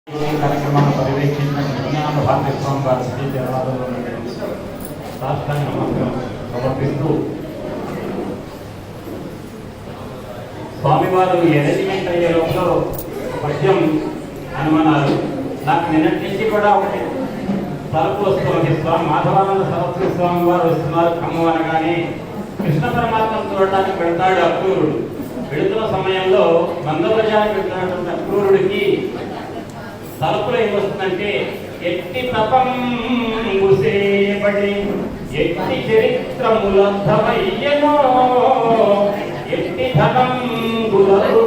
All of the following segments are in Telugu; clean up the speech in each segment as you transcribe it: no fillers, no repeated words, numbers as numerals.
కార్యక్రమాన్ని పర్యవేక్షించిన విజ్ఞాన భారతీయ స్వామి వారి శ్రీ దేవాలయంలో రాష్ట్రాన్ని నమస్కారం సమర్పిస్తూ స్వామివారు ఎరేంజ్మెంట్ అయ్యే లోపల పద్యం అనుమానాలు నాకు నిన్నటి నుంచి కూడా ఒకటి తలుపు వస్తున్నది. స్వామి మాధవానంద సరస్వతి స్వామి వారు వస్తున్నారు ఖమ్మం అనగానే కృష్ణ పరమాత్మను చూడటానికి వెళ్తాడు అక్రూరుడు. వెళుతున్న సమయంలో మందవ్రజానికి వెళ్తున్నటువంటి అక్రూరుడికి తలుపులో ఏమొస్తుందంటే ఎట్టి తపంబుసేపడి ఎట్టి చరిత్రములబ్ధమయ్యనో ఎట్టి ధనంబులపడెనో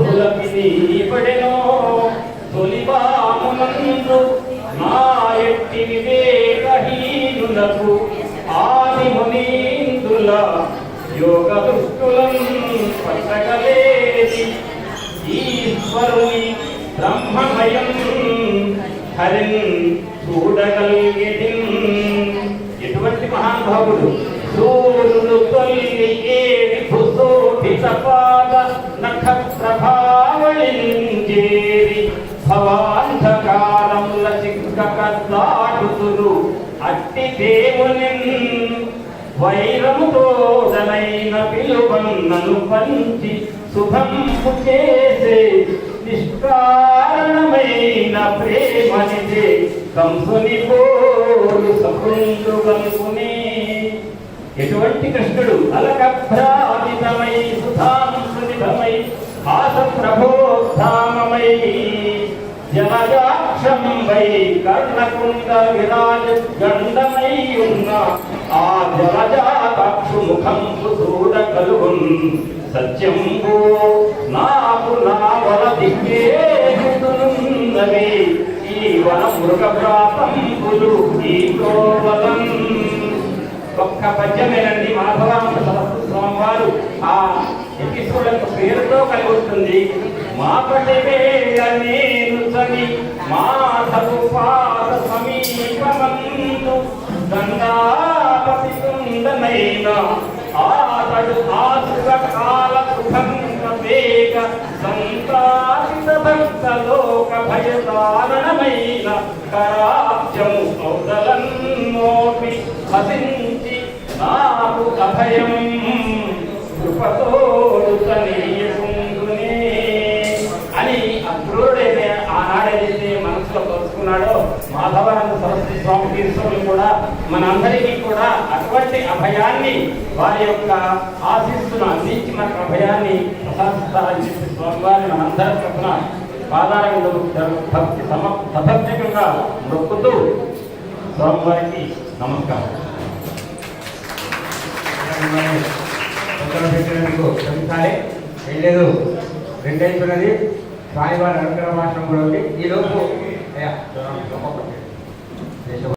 తొలివామునందు నా ఎట్టి వివేకహీనులకు ఆది మునీందుల యోగ దుష్టులను పట్టగలేది ఈశ్వరుని బ్రహ్మమయం హరిన్ చూడగలిగేది. ఎటువంటి మహానుభావుడు! సూర్యుడు తొల్లి ఏడి భుశోభిత పాద నక్షత్రభావళింజేరి భవాంధకారముల చిక్కక దాటుతురు అట్టి దేవుని వైరముతోదనైన పిలువన్నను పంచి శుభంపు చేసే నిష్కారణమైన ప్రేమనిదే కంసుని పోలు సపుండు కనుకునే. ఎటువంటి కృష్ణుడు! అలకభ్రాజితమై సుధాంసునిధమై హాస ప్రభోధామమై జలజాక్షంబై కర్ణకుండ విరాజ గండమై ఉన్న ఆ జలజాక్షు ముఖంపు చూడ కలుగున్ సత్యంబో నాకు నా వల దిక్కేతున్నవి ఈ వన మృగప్రాతంబులు ఈ కోవలం. ఒక్క పద్యమేనండి. మాధవానంద సరస్వతి స్వామి వారు ఆ ఎపిసోడ్ యొక్క పేరుతో కలిగి వస్తుంది. మాపటి వేళ నేను చని మాధవు పాద సమీపమందు గంగాపతి కుందనైన ఆతడు ఆసుర కాల సుఖంగ వేగ సంతాపిత భక్త లోక భయదారణమైన కరాబ్జము ఔదలన్నోపి హసించి నాకు అభయం కృపతోడు తనీయకుందునే అని అక్రూరుడైతే ఆనాడైతే మనసులో తలుచుకున్నాడో మాధవానంద సరస్వతి స్వామి తీర్థులు కూడా మనందరికీ కూడా అటువంటి అభయాన్ని వారి యొక్క ఆశీస్సును అందించి మనకు అభయాన్ని ప్రసాదిస్తారని చెప్పి స్వామివారిని మనందరి తరఫున పాదాలను భక్తి సభక్తికంగా మొక్కుతూ స్వామివారికి నమస్కారం. లేదు రెండైతున్నది స్వామివారి అనుగ్రహ భాషణం కూడా ఉంది. ఈ లోపు